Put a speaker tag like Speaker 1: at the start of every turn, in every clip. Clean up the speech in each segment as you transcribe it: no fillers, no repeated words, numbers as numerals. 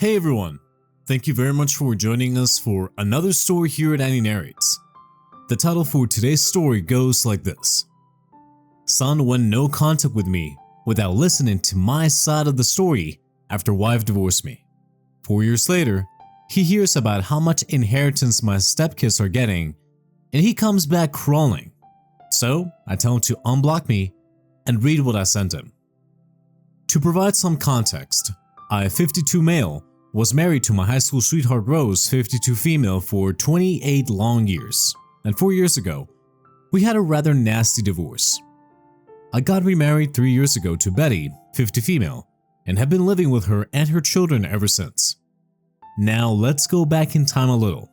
Speaker 1: Hey everyone! Thank you very much for joining us for another story here at Annie Narrates. The title for today's story goes like this. Son went no contact with me without listening to my side of the story after wife divorced me. 4 years later, he hears about how much inheritance my stepkids are getting and he comes back crawling. So I tell him to unblock me and read what I sent him. To provide some context, I, 52 male, was married to my high school sweetheart Rose, 52 female, for 28 long years, and 4 years ago, we had a rather nasty divorce. I got remarried 3 years ago to Betty, 50 female, and have been living with her and her children ever since. Now let's go back in time a little.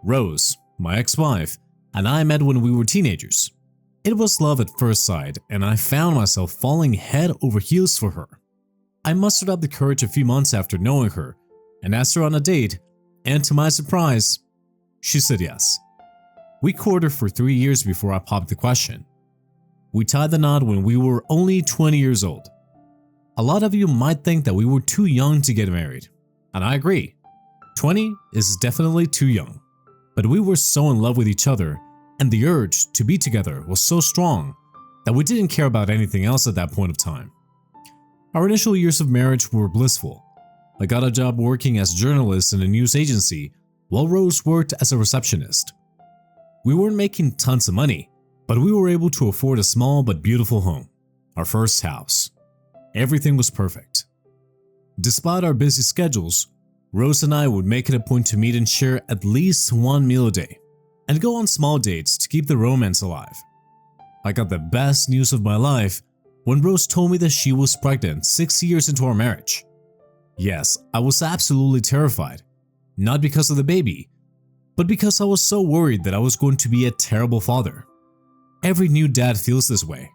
Speaker 1: Rose, my ex-wife, and I met when we were teenagers. It was love at first sight, and I found myself falling head over heels for her. I mustered up the courage a few months after knowing her and asked her on a date, and to my surprise, she said yes. We courted for 3 years before I popped the question. We tied the knot when we were only 20 years old. A lot of you might think that we were too young to get married, and I agree. 20 is definitely too young, but we were so in love with each other and the urge to be together was so strong that we didn't care about anything else at that point of time. Our initial years of marriage were blissful. I got a job working as a journalist in a news agency while Rose worked as a receptionist. We weren't making tons of money, but we were able to afford a small but beautiful home, our first house. Everything was perfect. Despite our busy schedules, Rose and I would make it a point to meet and share at least one meal a day, and go on small dates to keep the romance alive. I got the best news of my life when Rose told me that she was pregnant 6 years into our marriage. Yes, I was absolutely terrified, not because of the baby, but because I was so worried that I was going to be a terrible father. Every new dad feels this way.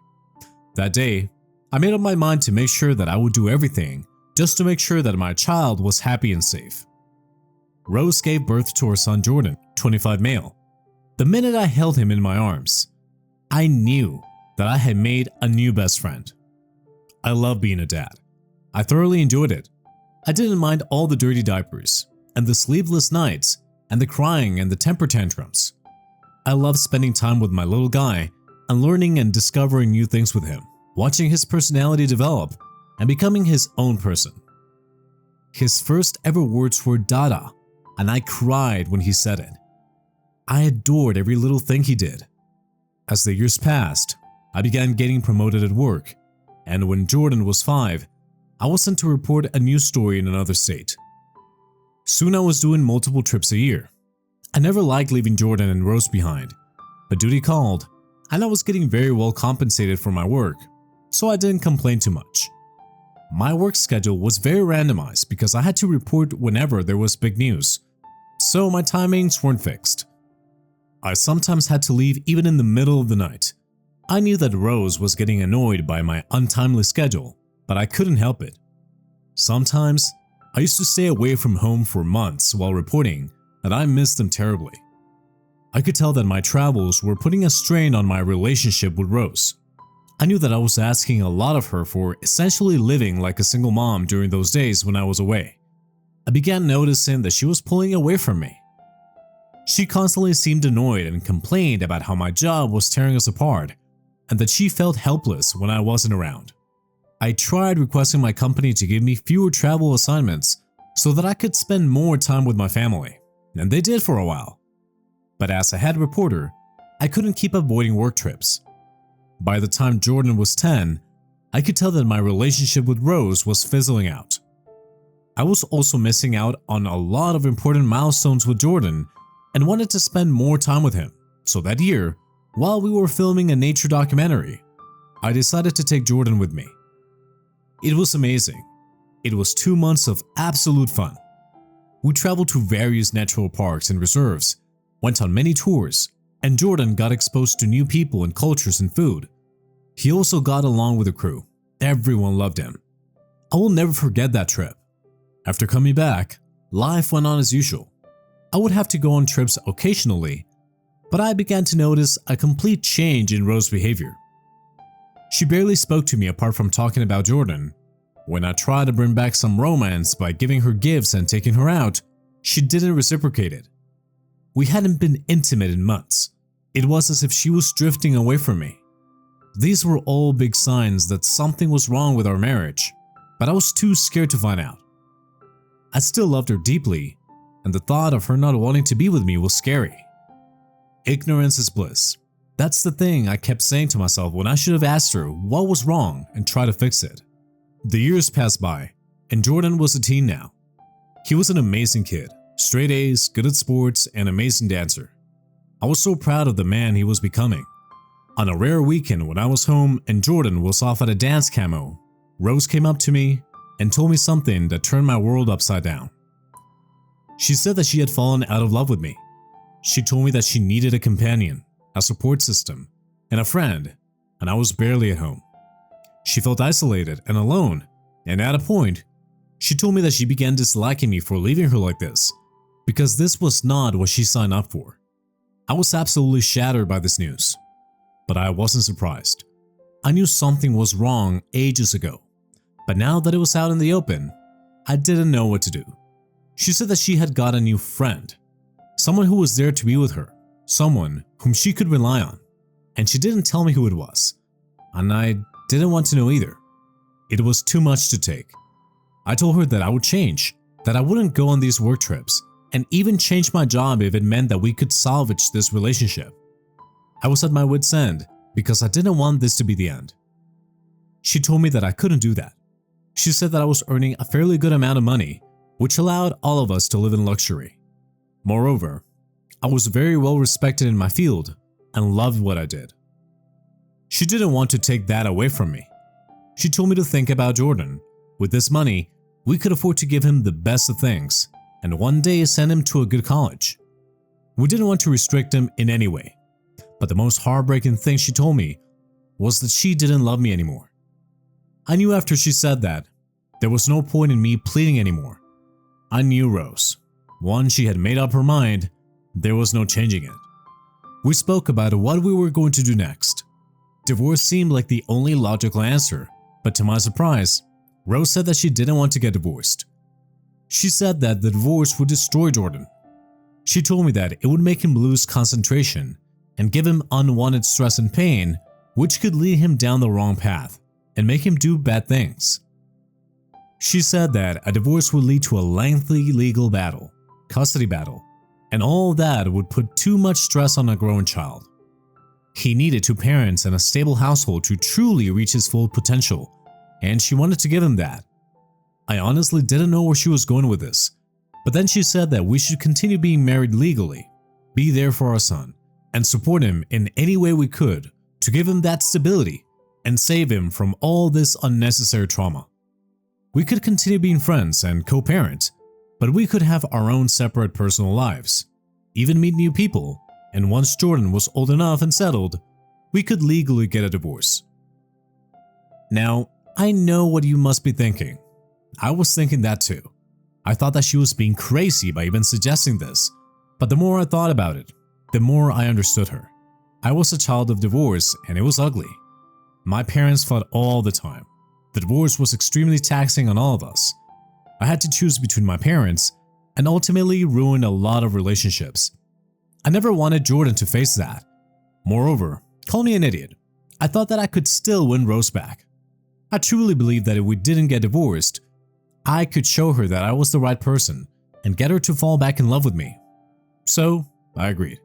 Speaker 1: That day, I made up my mind to make sure that I would do everything just to make sure that my child was happy and safe. Rose gave birth to our son Jordan, 25 male. The minute I held him in my arms, I knew that I had made a new best friend. I love being a dad. I thoroughly enjoyed it. I didn't mind all the dirty diapers, and the sleepless nights, and the crying and the temper tantrums. I loved spending time with my little guy and learning and discovering new things with him, watching his personality develop and becoming his own person. His first ever words were Dada, and I cried when he said it. I adored every little thing he did. As the years passed, I began getting promoted at work, and when Jordan was 5, I was sent to report a news story in another state. Soon I was doing multiple trips a year. I never liked leaving Jordan and Rose behind, but duty called, and I was getting very well compensated for my work, so I didn't complain too much. My work schedule was very randomized because I had to report whenever there was big news, so my timings weren't fixed. I sometimes had to leave even in the middle of the night. I knew that Rose was getting annoyed by my untimely schedule, but I couldn't help it. Sometimes, I used to stay away from home for months while reporting, and I missed them terribly. I could tell that my travels were putting a strain on my relationship with Rose. I knew that I was asking a lot of her for essentially living like a single mom during those days when I was away. I began noticing that she was pulling away from me. She constantly seemed annoyed and complained about how my job was tearing us apart and that she felt helpless when I wasn't around. I tried requesting my company to give me fewer travel assignments so that I could spend more time with my family, and they did for a while. But as a head reporter, I couldn't keep avoiding work trips. By the time Jordan was 10, I could tell that my relationship with Rose was fizzling out. I was also missing out on a lot of important milestones with Jordan and wanted to spend more time with him, so that year, while we were filming a nature documentary, I decided to take Jordan with me. It was amazing. It was 2 months of absolute fun. We traveled to various natural parks and reserves, went on many tours, and Jordan got exposed to new people and cultures and food. He also got along with the crew. Everyone loved him. I will never forget that trip. After coming back, life went on as usual. I would have to go on trips occasionally, but I began to notice a complete change in Rose's behavior. She barely spoke to me apart from talking about Jordan, When I tried to bring back some romance by giving her gifts and taking her out, she didn't reciprocate it. We hadn't been intimate in months. It was as if she was drifting away from me. These were all big signs that something was wrong with our marriage, but I was too scared to find out. I still loved her deeply, and the thought of her not wanting to be with me was scary. Ignorance is bliss. That's the thing I kept saying to myself when I should have asked her what was wrong and tried to fix it. The years passed by, and Jordan was a teen now. He was an amazing kid, straight A's, good at sports, and amazing dancer. I was so proud of the man he was becoming. On a rare weekend when I was home and Jordan was off at a dance camo, Rose came up to me and told me something that turned my world upside down. She said that she had fallen out of love with me. She told me that she needed a companion, a support system, and a friend, and I was barely at home. She felt isolated and alone, and at a point, she told me that she began disliking me for leaving her like this, because this was not what she signed up for. I was absolutely shattered by this news, but I wasn't surprised. I knew something was wrong ages ago, but now that it was out in the open, I didn't know what to do. She said that she had got a new friend, someone who was there to be with her, someone whom she could rely on, and she didn't tell me who it was, and I didn't want to know either. It was too much to take. I told her that I would change, that I wouldn't go on these work trips, and even change my job if it meant that we could salvage this relationship. I was at my wit's end because I didn't want this to be the end. She told me that I couldn't do that. She said that I was earning a fairly good amount of money, which allowed all of us to live in luxury. Moreover, I was very well respected in my field and loved what I did. She didn't want to take that away from me. She told me to think about Jordan. With this money, we could afford to give him the best of things and one day send him to a good college. We didn't want to restrict him in any way, but the most heartbreaking thing she told me was that she didn't love me anymore. I knew after she said that, there was no point in me pleading anymore. I knew Rose. Once she had made up her mind, there was no changing it. We spoke about what we were going to do next. Divorce seemed like the only logical answer, but to my surprise, Rose said that she didn't want to get divorced. She said that the divorce would destroy Jordan. She told me that it would make him lose concentration and give him unwanted stress and pain, which could lead him down the wrong path and make him do bad things. She said that a divorce would lead to a lengthy legal battle, custody battle, and all that would put too much stress on a growing child. He needed two parents and a stable household to truly reach his full potential, and she wanted to give him that. I honestly didn't know where she was going with this, but then she said that we should continue being married legally, be there for our son, and support him in any way we could to give him that stability and save him from all this unnecessary trauma. We could continue being friends and co-parent, but we could have our own separate personal lives, even meet new people, and once Jordan was old enough and settled, we could legally get a divorce. Now, I know what you must be thinking. I was thinking that too. I thought that she was being crazy by even suggesting this, but the more I thought about it, the more I understood her. I was a child of divorce and it was ugly. My parents fought all the time. The divorce was extremely taxing on all of us. I had to choose between my parents and ultimately ruined a lot of relationships. I never wanted Jordan to face that. Moreover, call me an idiot, I thought that I could still win Rose back. I truly believed that if we didn't get divorced, I could show her that I was the right person and get her to fall back in love with me. So, I agreed.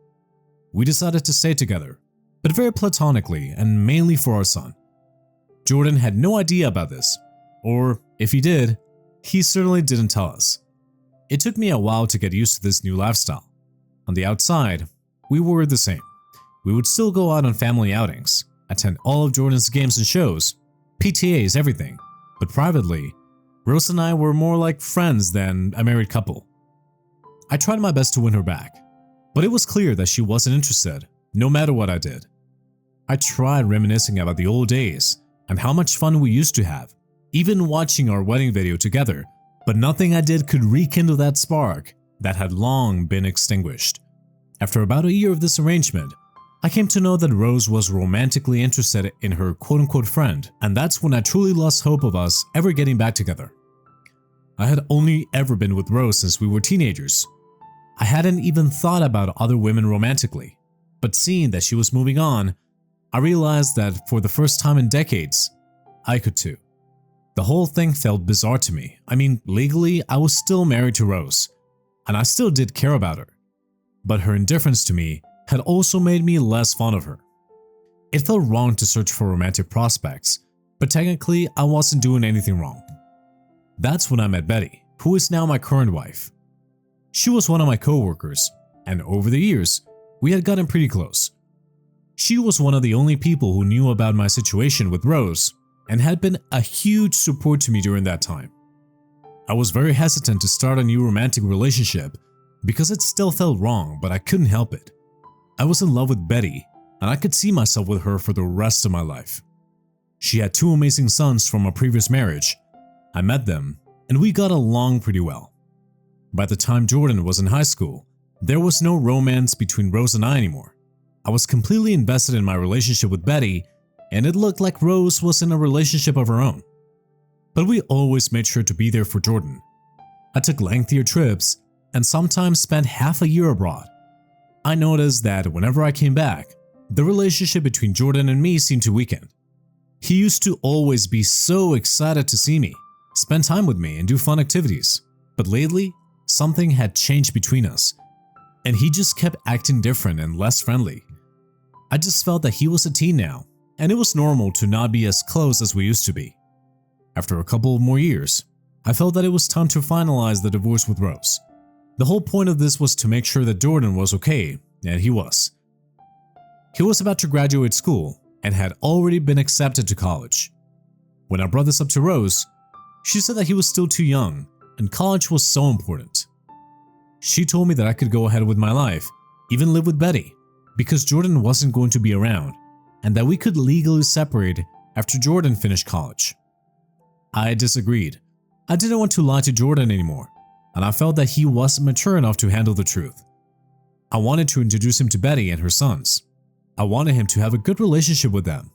Speaker 1: We decided to stay together, but very platonically and mainly for our son. Jordan had no idea about this, or if he did, he certainly didn't tell us. It took me a while to get used to this new lifestyle. On the outside, we were the same. We would still go out on family outings, attend all of Jordan's games and shows, PTAs, everything, but privately, Rose and I were more like friends than a married couple. I tried my best to win her back, but it was clear that she wasn't interested, no matter what I did. I tried reminiscing about the old days and how much fun we used to have, even watching our wedding video together, but nothing I did could rekindle that spark that had long been extinguished. After about a year of this arrangement, I came to know that Rose was romantically interested in her quote-unquote friend, and that's when I truly lost hope of us ever getting back together. I had only ever been with Rose since we were teenagers. I hadn't even thought about other women romantically, but seeing that she was moving on, I realized that for the first time in decades, I could too. The whole thing felt bizarre to me. I mean, legally, I was still married to Rose, and I still did care about her. But her indifference to me had also made me less fond of her. It felt wrong to search for romantic prospects, but technically, I wasn't doing anything wrong. That's when I met Betty, who is now my current wife. She was one of my co-workers, and over the years, we had gotten pretty close. She was one of the only people who knew about my situation with Rose and had been a huge support to me during that time. I was very hesitant to start a new romantic relationship because it still felt wrong, but I couldn't help it. I was in love with Betty, and I could see myself with her for the rest of my life. She had 2 amazing sons from a previous marriage. I met them, and we got along pretty well. By the time Jordan was in high school, there was no romance between Rose and I anymore. I was completely invested in my relationship with Betty, and it looked like Rose was in a relationship of her own. But we always made sure to be there for Jordan. I took lengthier trips and sometimes spent half a year abroad. I noticed that whenever I came back, the relationship between Jordan and me seemed to weaken. He used to always be so excited to see me, spend time with me, and do fun activities. But lately, something had changed between us, and he just kept acting different and less friendly. I just felt that he was a teen now, and it was normal to not be as close as we used to be. After a couple of more years, I felt that it was time to finalize the divorce with Rose. The whole point of this was to make sure that Jordan was okay, and he was. He was about to graduate school and had already been accepted to college. When I brought this up to Rose, she said that he was still too young and college was so important. She told me that I could go ahead with my life, even live with Betty, because Jordan wasn't going to be around, and that we could legally separate after Jordan finished college. I disagreed. I didn't want to lie to Jordan anymore, and I felt that he wasn't mature enough to handle the truth. I wanted to introduce him to Betty and her sons. I wanted him to have a good relationship with them.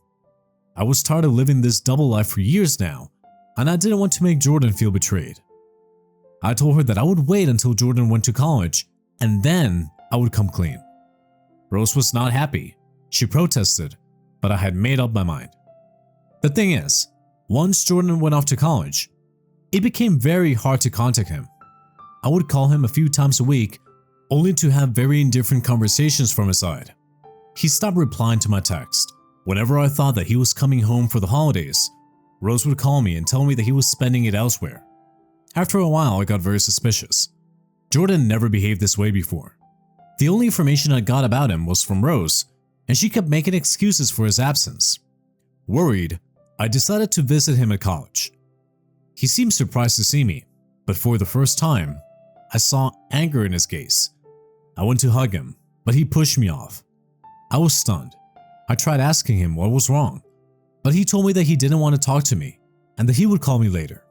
Speaker 1: I was tired of living this double life for years now, and I didn't want to make Jordan feel betrayed. I told her that I would wait until Jordan went to college, and then I would come clean. Rose was not happy. She protested, but I had made up my mind. The thing is, once Jordan went off to college, it became very hard to contact him. I would call him a few times a week, only to have very indifferent conversations from his side. He stopped replying to my text. Whenever I thought that he was coming home for the holidays, Rose would call me and tell me that he was spending it elsewhere. After a while, I got very suspicious. Jordan never behaved this way before. The only information I got about him was from Rose, and she kept making excuses for his absence. Worried, I decided to visit him at college. He seemed surprised to see me, but for the first time, I saw anger in his gaze. I went to hug him, but he pushed me off. I was stunned. I tried asking him what was wrong, but he told me that he didn't want to talk to me and that he would call me later.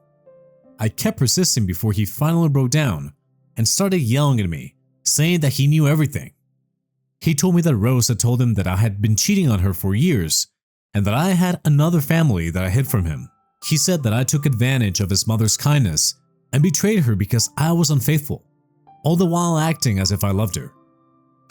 Speaker 1: I kept persisting before he finally broke down and started yelling at me, saying that he knew everything. He told me that Rose had told him that I had been cheating on her for years and that I had another family that I hid from him. He said that I took advantage of his mother's kindness and betrayed her because I was unfaithful, all the while acting as if I loved her.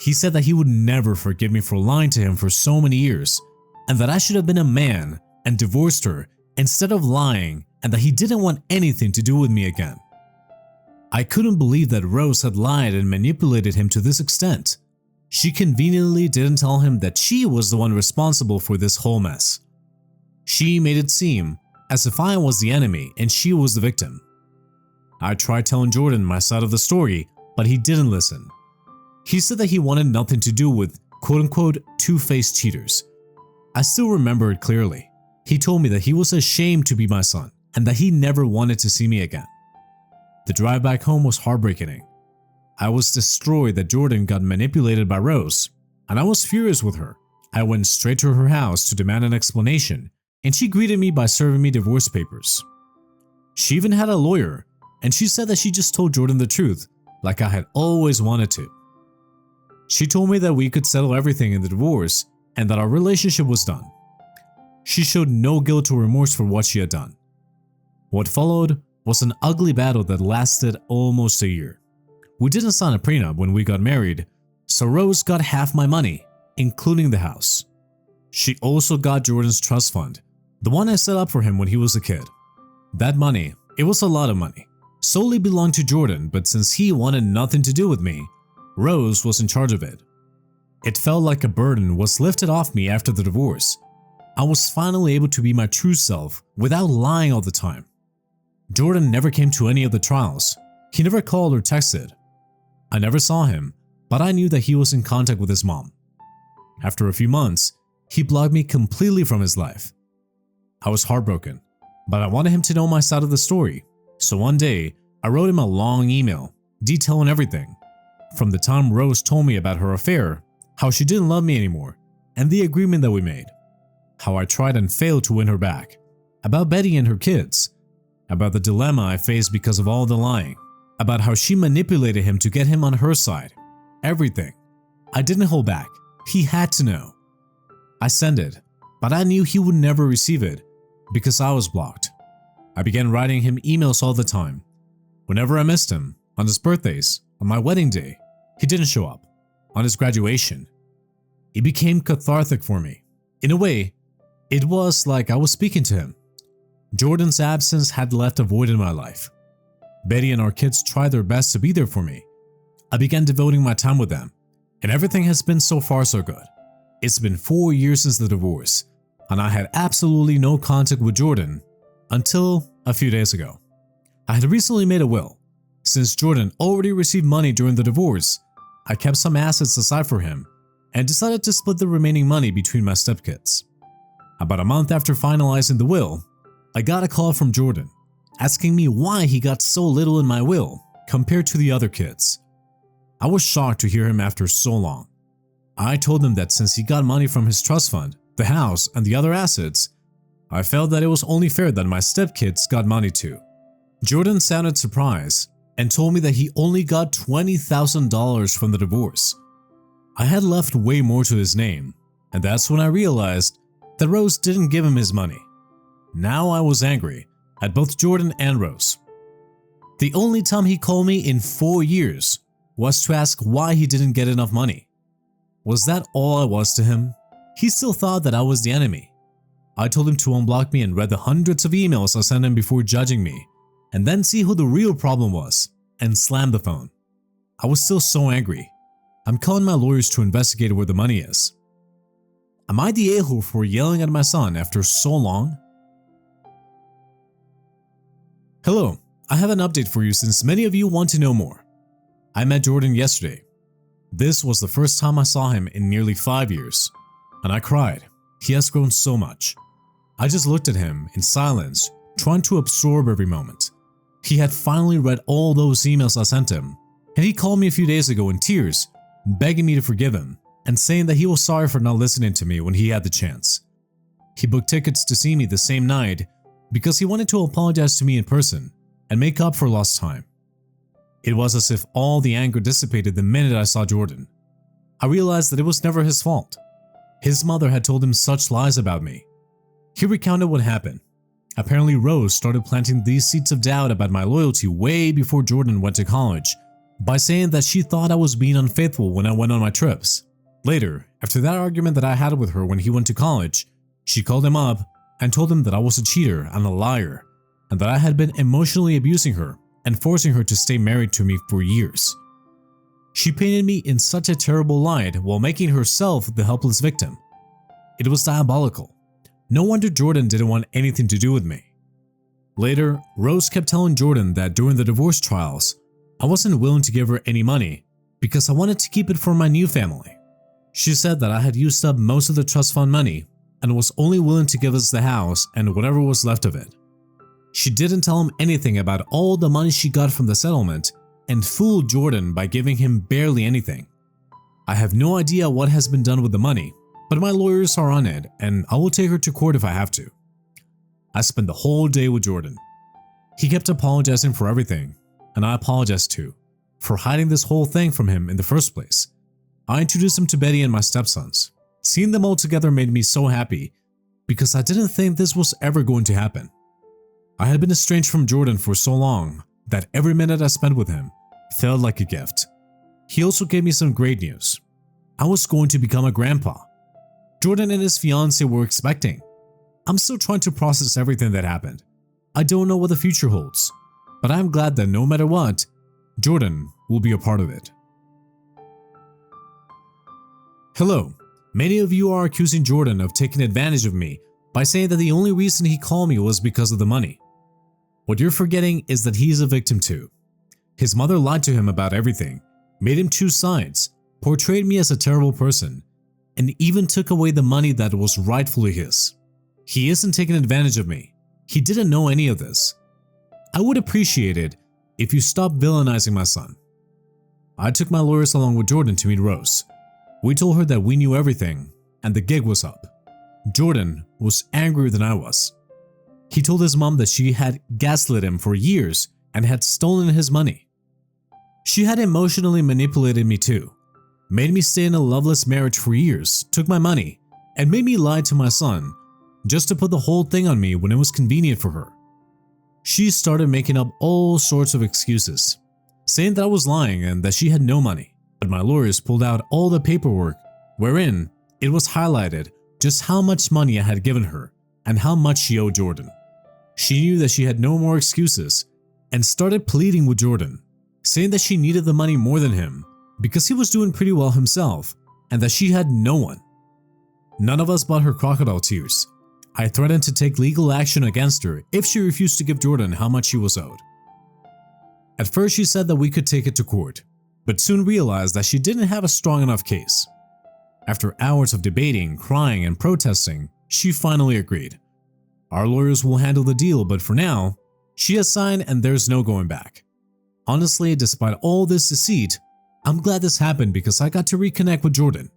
Speaker 1: He said that he would never forgive me for lying to him for so many years and that I should have been a man and divorced her instead of lying, and that he didn't want anything to do with me again. I couldn't believe that Rose had lied and manipulated him to this extent. She conveniently didn't tell him that she was the one responsible for this whole mess. She made it seem as if I was the enemy and she was the victim. I tried telling Jordan my side of the story, but he didn't listen. He said that he wanted nothing to do with quote-unquote two-faced cheaters. I still remember it clearly. He told me that he was ashamed to be my son and that he never wanted to see me again. The drive back home was heartbreaking. I was destroyed that Jordan got manipulated by Rose, and I was furious with her. I went straight to her house to demand an explanation, and she greeted me by serving me divorce papers. She even had a lawyer, and she said that she just told Jordan the truth, like I had always wanted to. She told me that we could settle everything in the divorce and that our relationship was done. She showed no guilt or remorse for what she had done. What followed was an ugly battle that lasted almost a year. We didn't sign a prenup when we got married, so Rose got half my money, including the house. She also got Jordan's trust fund, the one I set up for him when he was a kid. That money, it was a lot of money, solely belonged to Jordan, but since he wanted nothing to do with me, Rose was in charge of it. It felt like a burden was lifted off me after the divorce. I was finally able to be my true self without lying all the time. Jordan never came to any of the trials. He never called or texted. I never saw him, but I knew that he was in contact with his mom. After a few months, he blocked me completely from his life. I was heartbroken, but I wanted him to know my side of the story, so one day I wrote him a long email detailing everything. From the time Rose told me about her affair, how she didn't love me anymore, and the agreement that we made. How I tried and failed to win her back. About Betty and her kids. About the dilemma I faced because of all the lying. About how she manipulated him to get him on her side. Everything. I didn't hold back. He had to know. I sent it, but I knew he would never receive it because I was blocked. I began writing him emails all the time. Whenever I missed him, on his birthdays, on my wedding day, he didn't show up. On his graduation. It became cathartic for me. In a way, it was like I was speaking to him. Jordan's absence had left a void in my life. Betty and our kids tried their best to be there for me. I began devoting my time with them, and everything has been so far so good. It's been 4 years since the divorce, and I had absolutely no contact with Jordan until a few days ago. I had recently made a will. Since Jordan already received money during the divorce, I kept some assets aside for him and decided to split the remaining money between my stepkids. About a month after finalizing the will, I got a call from Jordan asking me why he got so little in my will compared to the other kids. I was shocked to hear him after so long. I told him that since he got money from his trust fund, the house, and the other assets, I felt that it was only fair that my stepkids got money too. Jordan sounded surprised and told me that he only got $20,000 from the divorce. I had left way more to his name, and that's when I realized that Rose didn't give him his money. Now I was angry at both Jordan and Rose. The only time he called me in 4 years was to ask why he didn't get enough money. Was that all I was to him? He still thought that I was the enemy. I told him to unblock me and read the hundreds of emails I sent him before judging me, and then see who the real problem was, and slammed the phone. I was still so angry. I'm calling my lawyers to investigate where the money is. Am I the a-hole for yelling at my son after so long? Hello, I have an update for you since many of you want to know more. I met Jordan yesterday. This was the first time I saw him in nearly 5 years, and I cried. He has grown so much. I just looked at him in silence, trying to absorb every moment. He had finally read all those emails I sent him, and he called me a few days ago in tears, begging me to forgive him and saying that he was sorry for not listening to me when he had the chance. He booked tickets to see me the same night because he wanted to apologize to me in person and make up for lost time. It was as if all the anger dissipated the minute I saw Jordan. I realized that it was never his fault. His mother had told him such lies about me. He recounted what happened. Apparently Rose started planting these seeds of doubt about my loyalty way before Jordan went to college by saying that she thought I was being unfaithful when I went on my trips. Later, after that argument that I had with her when he went to college, she called him up and told him that I was a cheater and a liar, and that I had been emotionally abusing her and forcing her to stay married to me for years. She painted me in such a terrible light while making herself the helpless victim. It was diabolical. No wonder Jordan didn't want anything to do with me. Later, Rose kept telling Jordan that during the divorce trials, I wasn't willing to give her any money because I wanted to keep it for my new family. She said that I had used up most of the trust fund money and was only willing to give us the house and whatever was left of it. She didn't tell him anything about all the money she got from the settlement and fooled Jordan by giving him barely anything. I have no idea what has been done with the money, but my lawyers are on it and I will take her to court if I have to. I spent the whole day with Jordan. He kept apologizing for everything, and I apologized too, for hiding this whole thing from him in the first place. I introduced him to Betty and my stepsons. Seeing them all together made me so happy because I didn't think this was ever going to happen. I had been estranged from Jordan for so long that every minute I spent with him felt like a gift. He also gave me some great news. I was going to become a grandpa. Jordan and his fiancée were expecting. I'm still trying to process everything that happened. I don't know what the future holds, but I'm glad that no matter what, Jordan will be a part of it. Hello. Many of you are accusing Jordan of taking advantage of me by saying that the only reason he called me was because of the money. What you're forgetting is that he is a victim too. His mother lied to him about everything, made him choose sides, portrayed me as a terrible person, and even took away the money that was rightfully his. He isn't taking advantage of me. He didn't know any of this. I would appreciate it if you stopped villainizing my son. I took my lawyers along with Jordan to meet Rose. We told her that we knew everything and the gig was up. Jordan was angrier than I was. He told his mom that she had gaslit him for years and had stolen his money. She had emotionally manipulated me too, made me stay in a loveless marriage for years, took my money, and made me lie to my son just to put the whole thing on me when it was convenient for her. She started making up all sorts of excuses, saying that I was lying and that she had no money. But my lawyers pulled out all the paperwork wherein it was highlighted just how much money I had given her and how much she owed Jordan. She knew that she had no more excuses and started pleading with Jordan, saying that she needed the money more than him because he was doing pretty well himself and that she had no one. None of us bought her crocodile tears. I threatened to take legal action against her if she refused to give Jordan how much she was owed. At first she said that we could take it to court, but soon realized that she didn't have a strong enough case. After hours of debating, crying, and protesting, she finally agreed. Our lawyers will handle the deal, but for now, she has signed and there's no going back. Honestly, despite all this deceit, I'm glad this happened because I got to reconnect with Jordan.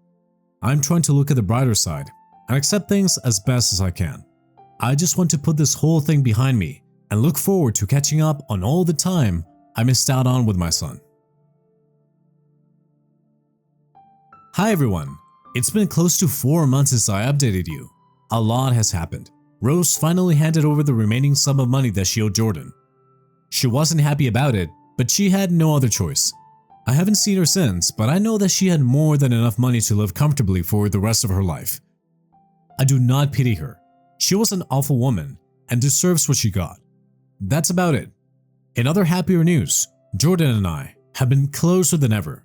Speaker 1: I'm trying to look at the brighter side and accept things as best as I can. I just want to put this whole thing behind me and look forward to catching up on all the time I missed out on with my son. Hi everyone, it's been close to 4 months since I updated you. A lot has happened. Rose finally handed over the remaining sum of money that she owed Jordan. She wasn't happy about it, but she had no other choice. I haven't seen her since, but I know that she had more than enough money to live comfortably for the rest of her life. I do not pity her. She was an awful woman and deserves what she got. That's about it. In other happier news, Jordan and I have been closer than ever.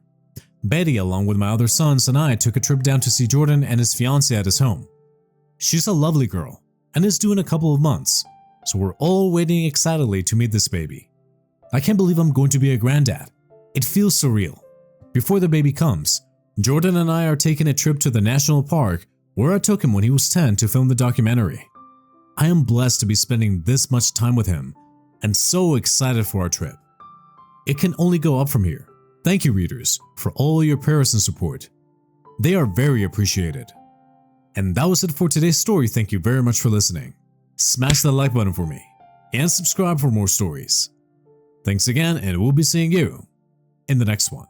Speaker 1: Betty, along with my other sons and I, took a trip down to see Jordan and his fiancée at his home. She's a lovely girl and is due in a couple of months, so we're all waiting excitedly to meet this baby. I can't believe I'm going to be a granddad. It feels surreal. Before the baby comes, Jordan and I are taking a trip to the national park where I took him when he was 10 to film the documentary. I am blessed to be spending this much time with him and so excited for our trip. It can only go up from here. Thank you, readers, for all your prayers and support. They are very appreciated. And that was it for today's story. Thank you very much for listening. Smash that like button for me and subscribe for more stories. Thanks again, and we'll be seeing you in the next one.